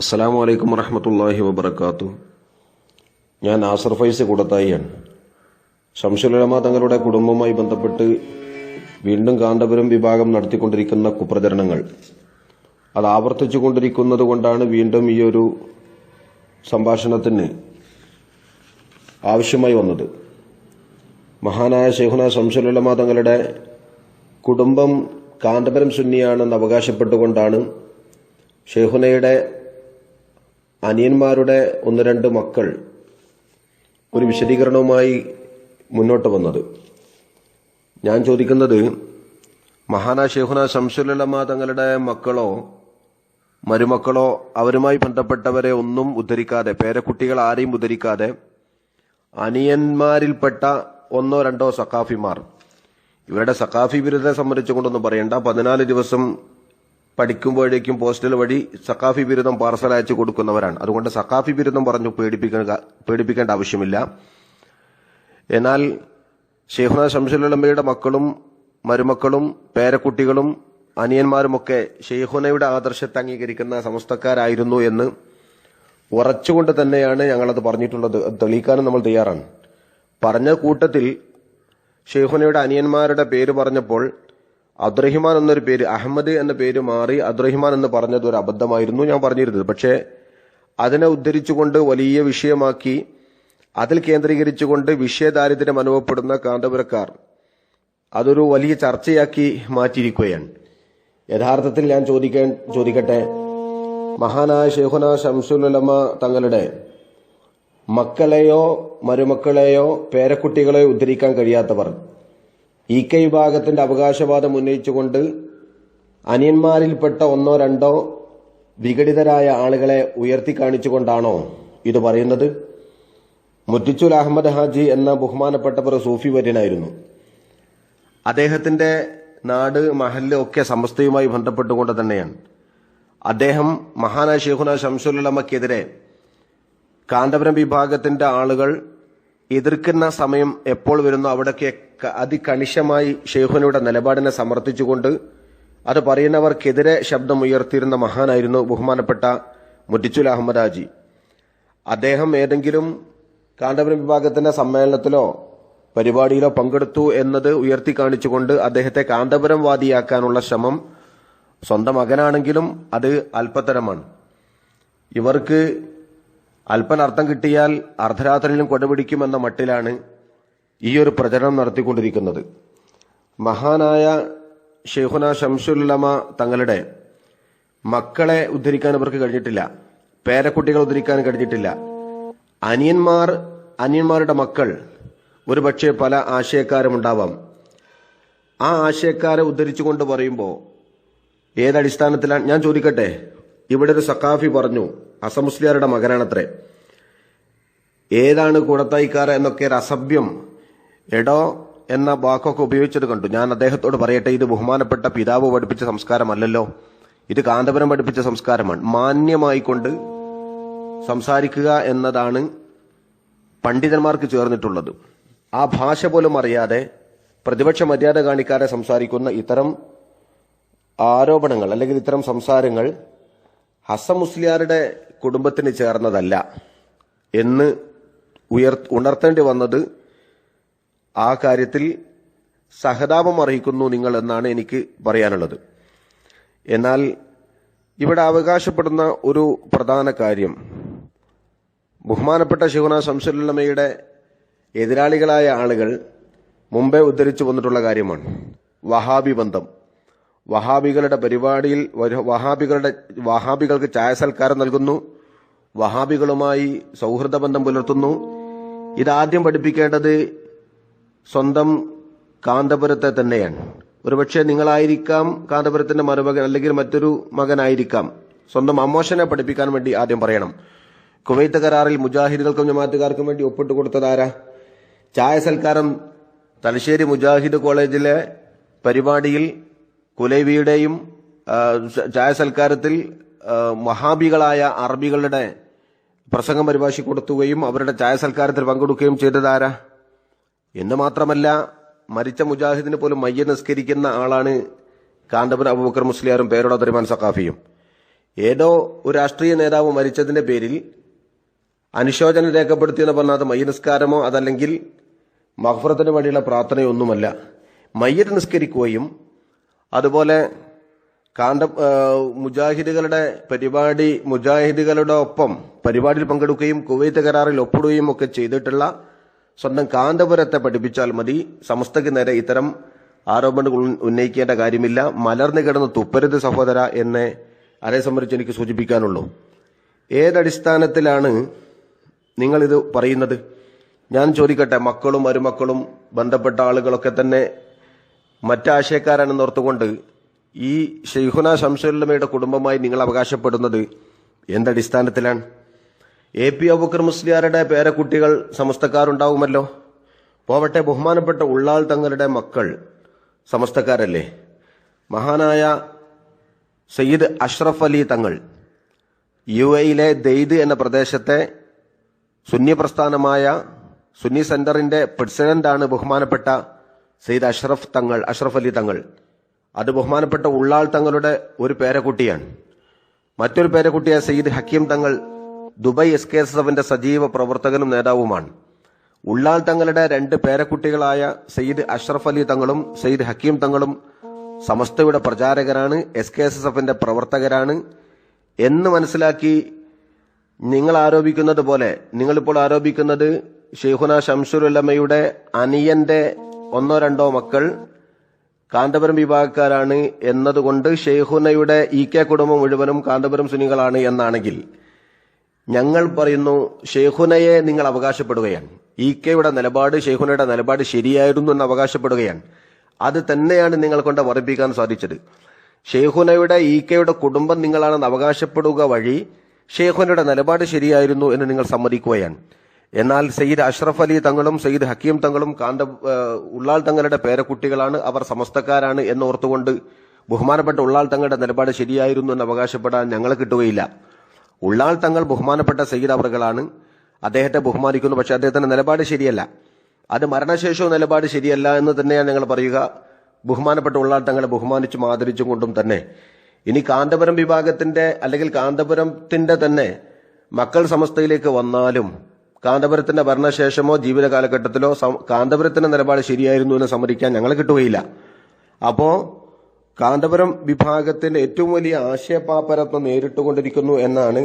അസ്സലാമു അലൈക്കും വറഹ്മത്തുള്ളാഹി വബറകാതുഹു. ഞാൻ നാസർ ഫൈസ് കൂടത്തായിയാണ്. ശംസുൽ ഉലമ തങ്ങളുടെ കുടുംബവുമായി ബന്ധപ്പെട്ട് വീണ്ടും കാന്തപുരം വിഭാഗം നടത്തിക്കൊണ്ടിരിക്കുന്ന കുപ്രചരണങ്ങൾ അത് ആവർത്തിച്ചുകൊണ്ടിരിക്കുന്നത് കൊണ്ടാണ് വീണ്ടും ഈ ഒരു സംഭാഷണത്തിന് ആവശ്യമായി വന്നത്. മഹാനായ ശൈഖുന ശംസുൽ ഉലമ തങ്ങളുടെ കുടുംബം കാന്തപുരം സുന്നിയാണെന്ന് അവകാശപ്പെട്ടുകൊണ്ടാണ് ശൈഖുനയുടെ അനിയന്മാരുടെ ഒന്ന് രണ്ട് മക്കൾ ഒരു വിശദീകരണവുമായി മുന്നോട്ട് വന്നത്. ഞാൻ ചോദിക്കുന്നത്, മഹാനായ ശൈഖുന ശംസുൽ ഉലമ തങ്ങളുടെ മക്കളോ മരുമക്കളോ അവരുമായി ബന്ധപ്പെട്ടവരെ ഒന്നും ഉദ്ധരിക്കാതെ, പേരക്കുട്ടികൾ ആരെയും ഉദ്ധരിക്കാതെ, അനിയന്മാരിൽപ്പെട്ട ഒന്നോ രണ്ടോ സഖാഫിമാർ, ഇവരുടെ സഖാഫി ബിരുദത്തെ സംബന്ധിച്ചുകൊണ്ടൊന്നും പറയണ്ട, 14 ദിവസം പഠിക്കുമ്പോഴേക്കും പോസ്റ്റൽ വഴി സഖാഫി ബിരുദം പാർസൽ അയച്ചു കൊടുക്കുന്നവരാണ്. അതുകൊണ്ട് സഖാഫി ബിരുദം പറഞ്ഞു പേടിപ്പിക്കേണ്ട ആവശ്യമില്ല. എന്നാൽ ശൈഖുന ശംസുൽ ഉലമയുടെ മക്കളും മരുമക്കളും പേരക്കുട്ടികളും അനിയന്മാരുമൊക്കെ ശൈഖുനയുടെ ആദർശത്തെ അംഗീകരിക്കുന്ന സമസ്തക്കാരായിരുന്നു എന്ന് ഉറച്ചുകൊണ്ട് തന്നെയാണ് ഞങ്ങളത് പറഞ്ഞിട്ടുള്ളത്. അത് തെളിയിക്കാനും നമ്മൾ തയ്യാറാണ്. പറഞ്ഞ കൂട്ടത്തിൽ ശൈഖുനയുടെ അനിയന്മാരുടെ പേര് പറഞ്ഞപ്പോൾ അബ്ദുറഹിമാൻ എന്നൊരു പേര്, അഹമ്മദ് എന്ന പേര് മാറി അബ്ദുറഹിമാൻ എന്ന് പറഞ്ഞത് ഒരു അബദ്ധമായിരുന്നു ഞാൻ പറഞ്ഞിരുന്നത്. പക്ഷേ അതിനെ ഉദ്ധരിച്ചുകൊണ്ട് വലിയ വിഷയമാക്കി അതിൽ കേന്ദ്രീകരിച്ചുകൊണ്ട് വിഷയദാരിദ്ര്യം അനുഭവപ്പെടുന്ന കാന്തപുരക്കാർ അതൊരു വലിയ ചർച്ചയാക്കി മാറ്റിയിരിക്കുകയാണ്. യഥാർത്ഥത്തിൽ ഞാൻ ചോദിക്കട്ടെ, മഹാനായ ശൈഖുന ശംസുൽ ഉലമ തങ്ങളുടെ മക്കളെയോ മരുമക്കളെയോ പേരക്കുട്ടികളെയോ ഉദ്ധരിക്കാൻ കഴിയാത്തവർ ഇ.കെ. വിഭാഗത്തിന്റെ അവകാശവാദം ഉന്നയിച്ചുകൊണ്ട് അനിയന്മാരിൽപ്പെട്ട ഒന്നോ രണ്ടോ വിഘടിതരായ ആളുകളെ ഉയർത്തി കാണിച്ചുകൊണ്ടാണോ ഇത് പറയുന്നത്? മുറ്റിച്ചുൽ അഹമ്മദ് ഹാജി എന്ന ബഹുമാനപ്പെട്ടവർ സൂഫി വര്യനായിരുന്നു. അദ്ദേഹത്തിന്റെ നാട് മഹല്ല് ഒക്കെ സമസ്തയുമായി ബന്ധപ്പെട്ടുകൊണ്ട് തന്നെയാണ്. അദ്ദേഹം മഹാനായ ശൈഖുന ശംസുൽ ഉലമക്കെതിരെ കാന്തപുരം വിഭാഗത്തിന്റെ ആളുകൾ എതിർക്കുന്ന സമയം എപ്പോൾ വരുന്നു അവിടൊക്കെ അതികണിശമായി ശൈഖുനയുടെ നിലപാടിനെ സമർത്ഥിച്ചുകൊണ്ട് അത് പറയുന്നവർക്കെതിരെ ശബ്ദമുയർത്തിയിരുന്ന മഹാനായിരുന്നു ബഹുമാനപ്പെട്ട മുറ്റിച്ചുൽ അഹമ്മദ് ഹാജി. അദ്ദേഹം ഏതെങ്കിലും കാന്തപുരം വിഭാഗത്തിന്റെ സമ്മേളനത്തിലോ പരിപാടിയിലോ പങ്കെടുത്തു എന്നത് ഉയർത്തി കാണിച്ചുകൊണ്ട് അദ്ദേഹത്തെ കാന്തപുരം വാദിയാക്കാനുള്ള ശ്രമം സ്വന്തം മകനാണെങ്കിലും അത് അല്പത്തരമാണ്. ഇവർക്ക് അല്പനർത്ഥം കിട്ടിയാൽ അർദ്ധരാത്രിയിലും കൊടപിടിക്കുമെന്ന മട്ടിലാണ് ഈ ഒരു പ്രചരണം നടത്തിക്കൊണ്ടിരിക്കുന്നത്. മഹാനായ ശൈഖുന ശംസുൽ ഉലമ തങ്ങളുടെ മക്കളെ ഉദ്ധരിക്കാൻ ഇവർക്ക് കഴിഞ്ഞിട്ടില്ല, പേരക്കുട്ടികൾ ഉദ്ധരിക്കാൻ കഴിഞ്ഞിട്ടില്ല. അനിയന്മാരുടെ മക്കൾ ഒരുപക്ഷെ പല ആശയക്കാരുമുണ്ടാവാം. ആ ആശയക്കാരെ ഉദ്ധരിച്ചുകൊണ്ട് പറയുമ്പോൾ ഏതടിസ്ഥാനത്തിലാണ്? ഞാൻ ചോദിക്കട്ടെ, ഇവിടെ ഒരു സഖാഫി പറഞ്ഞു അസമുസ്ലിയാരുടെ മകനാണത്രേ, ഏതാണ് കൂടത്തായിക്കാര എന്നൊക്കെ ഒരു അസഭ്യം എടോ എന്ന വാക്കൊക്കെ ഉപയോഗിച്ചത് കണ്ടു. ഞാൻ അദ്ദേഹത്തോട് പറയട്ടെ, ഇത് ബഹുമാനപ്പെട്ട പിതാവ് പഠിപ്പിച്ച സംസ്കാരമല്ലല്ലോ, ഇത് കാന്തപുരം പഠിപ്പിച്ച സംസ്കാരമാണ്. മാന്യമായിക്കൊണ്ട് സംസാരിക്കുക എന്നതാണ് പണ്ഡിതന്മാർക്ക് ചേർന്നിട്ടുള്ളത്. ആ ഭാഷ പോലും അറിയാതെ പ്രതിപക്ഷ മര്യാദ കാണിക്കാതെ സംസാരിക്കുന്ന ഇത്തരം ആരോപണങ്ങൾ അല്ലെങ്കിൽ ഇത്തരം സംസാരങ്ങൾ ഹസൻ മുസ്ലിയാരുടെ കുടുംബത്തിന് ചേർന്നതല്ല എന്ന് ഉണർത്തേണ്ടി വന്നത് ആ കാര്യത്തിൽ സഹതാപം അർഹിക്കുന്നു നിങ്ങൾ എന്നാണ് എനിക്ക് പറയാനുള്ളത്. എന്നാൽ ഇവിടെ അവകാശപ്പെടുന്ന ഒരു പ്രധാന കാര്യം ബഹുമാനപ്പെട്ട ശൈഖുന ശംസുൽ ഉലമയുടെ എതിരാളികളായ ആളുകൾ മുമ്പേ ഉദ്ധരിച്ചു വന്നിട്ടുള്ള കാര്യമാണ്. വഹാബി ബന്ധം. വഹാബികളുടെ പരിപാടിയിൽ വഹാബികൾക്ക് ചായ സൽക്കാരം നൽകുന്നു, വഹാബികളുമായി സൗഹൃദ ബന്ധം പുലർത്തുന്നു. ഇതാദ്യം പഠിപ്പിക്കേണ്ടത് സ്വന്തം കാന്തപുരത്തെ തന്നെയാണ്. ഒരുപക്ഷെ നിങ്ങളായിരിക്കാം കാന്തപുരത്തിന്റെ മരുമകൻ, അല്ലെങ്കിൽ മറ്റൊരു മകനായിരിക്കാം. സ്വന്തം അമ്മോശനെ പഠിപ്പിക്കാൻ വേണ്ടി ആദ്യം പറയണം. കുവൈത്ത് കരാറിൽ മുജാഹിദുകൾക്കും ജമാഅത്തുകാർക്കും വേണ്ടി ഒപ്പിട്ട് കൊടുത്തതാരാ? ചായ സൽക്കാരം തലശ്ശേരി മുജാഹിദ് കോളേജിലെ പരിപാടിയിൽ കുലൈബിയുടെയും ചായ സൽക്കാരത്തിൽ വഹാബികളായ അറബികളുടെ പ്രസംഗം പരിഭാഷ കൊടുത്തുകയും അവരുടെ ചായ സൽക്കാരത്തിൽ പങ്കെടുക്കുകയും ചെയ്തതാരാ? എന്ന് മാത്രമല്ല, മരിച്ച മുജാഹിദിന് പോലും മയ്യ നിസ്കരിക്കുന്ന ആളാണ് കാന്തപുരം അബൂബക്കർ മുസ്ലിയാരും പേരോട് അബ്ദുറഹ്മാൻ സഖാഫിയും. ഏതോ ഒരു രാഷ്ട്രീയ നേതാവ് മരിച്ചതിന്റെ പേരിൽ അനുശോചനം രേഖപ്പെടുത്തിയെന്ന് പറഞ്ഞാൽ അത് മയ്യത്ത് നിസ്കാരമോ അതല്ലെങ്കിൽ മഗ്ഫിറത്തിന് വേണ്ടിയുള്ള പ്രാർത്ഥനയൊന്നുമല്ല. മയ്യത്ത് നിസ്കരിക്കുകയും അതുപോലെ മുജാഹിദുകളുടെ മുജാഹിദുകളുടെ ഒപ്പം പരിപാടിയിൽ പങ്കെടുക്കുകയും കുവൈത്ത് കരാറിൽ ഒപ്പിടുകയും ഒക്കെ ചെയ്തിട്ടുള്ള സ്വന്തം കാന്തപുരത്തെ പഠിപ്പിച്ചാൽ മതി. സമസ്തയ്ക്ക് നേരെ ഇത്തരം ആരോപണങ്ങൾ ഉന്നയിക്കേണ്ട കാര്യമില്ല. മലർന്നു കിടന്ന് തുപ്പരുത് സഹോദര എന്നെ അതേ സംബന്ധിച്ച് എനിക്ക് സൂചിപ്പിക്കാനുള്ളൂ. ഏതടിസ്ഥാനത്തിലാണ് നിങ്ങളിത് പറയുന്നത്? ഞാൻ ചോദിക്കട്ടെ, മക്കളും മരുമക്കളും ബന്ധപ്പെട്ട ആളുകളൊക്കെ തന്നെ മറ്റാശയക്കാരാണെന്ന് ഓർത്തുകൊണ്ട് ഈ ശൈഖുന ശംസുലുലമയുടെ കുടുംബമായി നിങ്ങൾ അവകാശപ്പെടുന്നത് എന്തടിസ്ഥാനത്തിലാണ്? AP അബൂബക്കർ മുസ്ലിയാരുടെ പേരക്കുട്ടികൾ സമസ്തക്കാരുണ്ടാവുമല്ലോ. പോവട്ടെ, ബഹുമാനപ്പെട്ട ഉള്ളാൾ തങ്ങളുടെ മക്കൾ സമസ്തക്കാരല്ലേ? മഹാനായ സയ്യിദ് അഷ്റഫ് അലി തങ്ങൾ UAE ദെയ്ദ് എന്ന പ്രദേശത്തെ സുന്നി പ്രസ്ഥാനമായ സുന്നി സെന്ററിന്റെ പ്രസിഡന്റാണ് ബഹുമാനപ്പെട്ട സയ്യിദ് അഷ്റഫ് അലി തങ്ങൾ. അത് ബഹുമാനപ്പെട്ട ഉള്ളാൾ തങ്ങളുടെ ഒരു പേരക്കുട്ടിയാണ്. മറ്റൊരു പേരക്കുട്ടിയായ സയ്യിദ് ഹക്കീം തങ്ങൾ ദുബായ് SKSFന്റെ സജീവ പ്രവർത്തകനും നേതാവുമാണ്. ഉള്ളാൾ തങ്ങളുടെ 2 പേരക്കുട്ടികളായ സയ്യിദ് അഷ്റഫ് അലി തങ്ങളും സയ്യിദ് ഹക്കീം തങ്ങളും സമസ്തയുടെ പ്രചാരകരാണ്, SKSFന്റെ പ്രവർത്തകരാണ് എന്ന് മനസ്സിലാക്കി നിങ്ങൾ ആരോപിക്കുന്നത് പോലെ നിങ്ങളിപ്പോൾ ആരോപിക്കുന്നത് ശൈഖുന ശംസുലുലമയുടെ അനിയന്റെ 1-2 മക്കൾ കാന്തപുരം വിഭാഗക്കാരാണ് എന്നതുകൊണ്ട് ശൈഖുനയുടെ EK കുടുംബം മുഴുവനും കാന്തപുരം സുന്നികളാണ് എന്നാണെങ്കിൽ, ഞങ്ങൾ പറയുന്നു ശൈഖുനയെ നിങ്ങൾ അവകാശപ്പെടുകയാണ്. EKയുടെ നിലപാട്, ശൈഖുനയുടെ നിലപാട് ശരിയായിരുന്നു എന്ന് അവകാശപ്പെടുകയാണ്. അത് തന്നെയാണ് നിങ്ങൾ കൊണ്ട് വർദ്ധിപ്പിക്കാൻ സാധിച്ചത്. ശൈഖുനയുടെ EKയുടെ കുടുംബം നിങ്ങളാണെന്ന് അവകാശപ്പെടുക വഴി ശൈഖുനയുടെ നിലപാട് ശരിയായിരുന്നു എന്ന് നിങ്ങൾ സമ്മതിക്കുകയാണ്. എന്നാൽ സയ്യിദ് അഷ്റഫ് അലി തങ്ങളും സയ്യിദ് ഹക്കീം തങ്ങളും ഉള്ളാൾ തങ്ങളുടെ പേരക്കുട്ടികളാണ്, അവർ സമസ്തക്കാരാണ് എന്നോർത്തുകൊണ്ട് ബഹുമാനപ്പെട്ട ഉള്ളാൾ തങ്ങളുടെ നിലപാട് ശരിയായിരുന്നു എന്ന് അവകാശപ്പെടാൻ ഞങ്ങളെ കിട്ടുകയില്ല. ഉള്ളാൾ തങ്ങൾ ബഹുമാനപ്പെട്ട സയ്യിദ് അവറുകളാണ്, അദ്ദേഹത്തെ ബഹുമാനിക്കുന്നു. പക്ഷെ അദ്ദേഹത്തിന്റെ നിലപാട് ശരിയല്ല. അത് മരണശേഷവും നിലപാട് ശരിയല്ല എന്ന് തന്നെയാണ് ഞങ്ങൾ പറയുക. ബഹുമാനപ്പെട്ട ഉള്ളാൾ തങ്ങളെ ബഹുമാനിച്ചും ആദരിച്ചും കൊണ്ടും തന്നെ ഇനി കാന്തപുരം വിഭാഗത്തിന്റെ അല്ലെങ്കിൽ കാന്തപുരത്തിന്റെ തന്നെ മക്കൾ സമസ്തയിലേക്ക് വന്നാലും കാന്തപുരത്തിന്റെ ഭരണശേഷമോ ജീവിത കാലഘട്ടത്തിലോ കാന്തപുരത്തിന്റെ നിലപാട് ശരിയായിരുന്നു എന്ന് സമ്മതിക്കാൻ ഞങ്ങളെ കിട്ടുകയില്ല. അപ്പോ കാന്തപുരം വിഭാഗത്തിന്റെ ഏറ്റവും വലിയ ആശയപാപ്പരത്വം നേരിട്ടുകൊണ്ടിരിക്കുന്നു എന്നാണ്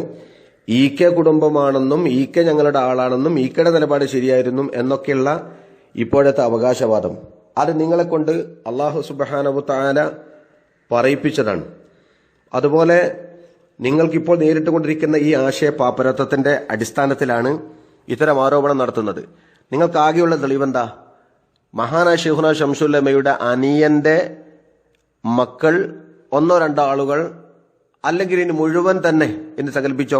EK കുടുംബമാണെന്നും EK ഞങ്ങളുടെ ആളാണെന്നും EKയുടെ നിലപാട് ശരിയായിരുന്നു എന്നൊക്കെയുള്ള ഇപ്പോഴത്തെ അവകാശവാദം. അത് നിങ്ങളെ കൊണ്ട് അല്ലാഹു സുബ്ഹാനഹു തആല പറയിപ്പിച്ചതാണ്. അതുപോലെ നിങ്ങൾക്കിപ്പോൾ നേരിട്ടുകൊണ്ടിരിക്കുന്ന ഈ ആശയപാപ്പരത്വത്തിന്റെ അടിസ്ഥാനത്തിലാണ് ഇത്തരം ആരോപണം നടത്തുന്നത്. നിങ്ങൾക്കാകെയുള്ള തെളിവെന്താ? മഹാനായ ശൈഖുന ശംസുലുലമയുടെ അനിയന്റെ മക്കൾ 1-2 ആളുകൾ, അല്ലെങ്കിൽ ഇനി മുഴുവൻ തന്നെ എന്ന് സങ്കല്പിച്ചോ.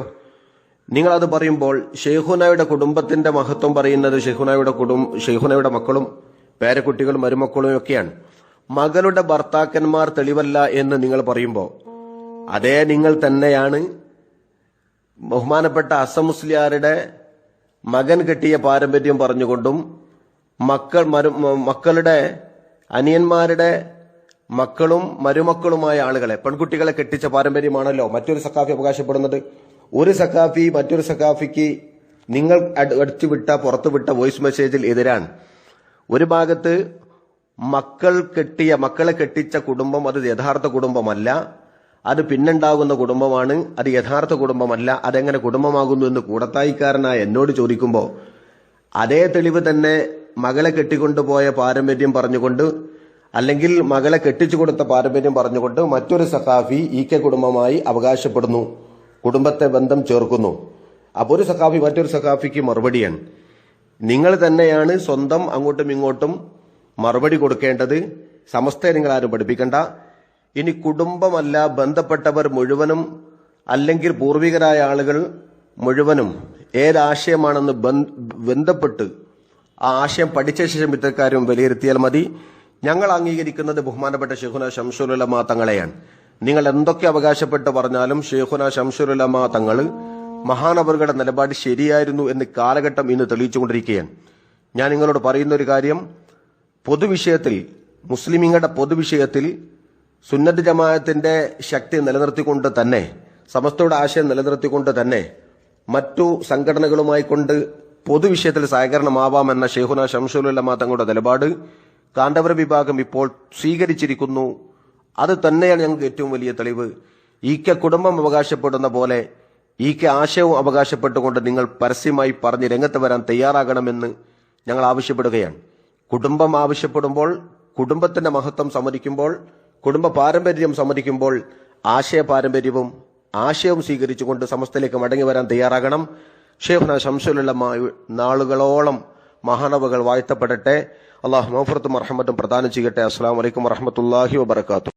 നിങ്ങളത് പറയുമ്പോൾ ശൈഖുനയുടെ കുടുംബത്തിന്റെ മഹത്വം പറയുന്നത് ശൈഖുനയുടെ മക്കളും പേരക്കുട്ടികളും മരുമക്കളും ഒക്കെയാണ്. മകളുടെ ഭർത്താക്കന്മാർ തെളിവല്ല എന്ന് നിങ്ങൾ പറയുമ്പോൾ അതേ നിങ്ങൾ തന്നെയാണ് ബഹുമാനപ്പെട്ട അസം മുസ്ലിയാരുടെ മകൻ കെട്ടിയ പാരമ്പര്യം പറഞ്ഞുകൊണ്ടും മക്കളുടെ അനിയന്മാരുടെ മക്കളും മരുമക്കളുമായ ആളുകളെ പെൺകുട്ടികളെ കെട്ടിച്ച പാരമ്പര്യമാണല്ലോ മറ്റൊരു സഖാഫി അവകാശപ്പെടുന്നത്. ഒരു സഖാഫി മറ്റൊരു സഖാഫിക്ക് നിങ്ങൾ പുറത്തുവിട്ട വോയിസ് മെസ്സേജിൽ എതിരാണ്. ഒരു ഭാഗത്ത് മക്കളെ കെട്ടിച്ച കുടുംബം അത് യഥാർത്ഥ കുടുംബമല്ല, അത് പിന്നുണ്ടാകുന്ന കുടുംബമാണ്, അത് യഥാർത്ഥ കുടുംബമല്ല, അതെങ്ങനെ കുടുംബമാകുന്നു എന്ന് കൂടത്തായിക്കാരനായ എന്നോട് ചോദിക്കുമ്പോൾ അതേ തെളിവ് തന്നെ മകളെ കെട്ടിക്കൊണ്ടുപോയ പാരമ്പര്യം പറഞ്ഞുകൊണ്ട് അല്ലെങ്കിൽ മകളെ കെട്ടിച്ചു കൊടുത്ത പാരമ്പര്യം പറഞ്ഞുകൊണ്ട് മറ്റൊരു സഖാഫി EK കുടുംബമായി അവകാശപ്പെടുന്നു, കുടുംബത്തെ ബന്ധം ചേർക്കുന്നു. അപ്പോൾ ഒരു സഖാഫി മറ്റൊരു സഖാഫിക്ക് മറുപടിയാണ്. നിങ്ങൾ തന്നെയാണ് സ്വന്തം അങ്ങോട്ടും ഇങ്ങോട്ടും മറുപടി കൊടുക്കേണ്ടത്. സമസ്തയെ നിങ്ങൾ ആരും പഠിപ്പിക്കണ്ട. ഇനി കുടുംബമല്ല ബന്ധപ്പെട്ടവർ മുഴുവനും അല്ലെങ്കിൽ പൂർവികരായ ആളുകൾ മുഴുവനും ഏതാശയമാണെന്ന് ബന്ധപ്പെട്ട് ആ ആശയം പഠിച്ച ശേഷം ഇത്തരക്കാരും വിലയിരുത്തിയാൽ മതി. ഞങ്ങൾ അംഗീകരിക്കുന്നത് ബഹുമാനപ്പെട്ട ശൈഖുന ശംസുലുലമ തങ്ങളെയാണ്. നിങ്ങൾ എന്തൊക്കെ അവകാശപ്പെട്ട് പറഞ്ഞാലും ശൈഖുന ശംസുലുലമ തങ്ങൾ മഹാനവറുകളുടെ നിലപാട് ശരിയായിരുന്നു എന്ന് കാലഘട്ടം ഇന്ന് തെളിയിച്ചുകൊണ്ടിരിക്കുകയാണ്. ഞാൻ നിങ്ങളോട് പറയുന്ന ഒരു കാര്യം, പൊതുവിഷയത്തിൽ മുസ്ലിമീങ്ങളുടെ പൊതുവിഷയത്തിൽ സുന്നത്ത് ജമാഅത്തിന്റെ ശക്തി നിലനിർത്തിക്കൊണ്ട് തന്നെ സമസ്തയുടെ ആശയം നിലനിർത്തിക്കൊണ്ട് തന്നെ മറ്റു സംഘടനകളുമായി കൊണ്ട് പൊതുവിഷയത്തിൽ സഹകരണമാവാമെന്ന ഷെയ്ഖുന ശംസുൽ ഉലമ തങ്ങളുടെ നിലപാട് കാന്തപുര വിഭാഗം ഇപ്പോൾ സ്വീകരിച്ചിരിക്കുന്നു. അത് തന്നെയാണ് ഞങ്ങൾക്ക് ഏറ്റവും വലിയ തെളിവ്. കുടുംബം അവകാശപ്പെടുന്ന പോലെ ആശയവും അവകാശപ്പെട്ടുകൊണ്ട് നിങ്ങൾ പരസ്യമായി പറഞ്ഞ് രംഗത്ത് വരാൻ തയ്യാറാകണമെന്ന് ഞങ്ങൾ ആവശ്യപ്പെടുകയാണ്. കുടുംബം ആവശ്യപ്പെടുമ്പോൾ, കുടുംബത്തിന്റെ മഹത്വം സമ്മതിക്കുമ്പോൾ, കുടുംബ പാരമ്പര്യം സമ്മതിക്കുമ്പോൾ ആശയ പാരമ്പര്യവും ആശയവും സ്വീകരിച്ചുകൊണ്ട് സമസ്തയിലേക്ക് മടങ്ങി വരാൻ തയ്യാറാകണം. ഷെയ്ഖുന ശംസുൽ ഉലമ നാളുകളോളം മഹാനവകൾ വാഴ്ത്തപ്പെടട്ടെ. അള്ളാഹു മഗ്ഫിറത്തും റഹ്മത്തും പ്രദാനം ചെയ്യട്ടെ. അസ്സലാമു അലൈക്കും വറഹ്മത്തുള്ളാഹി വബറകാതുഹു.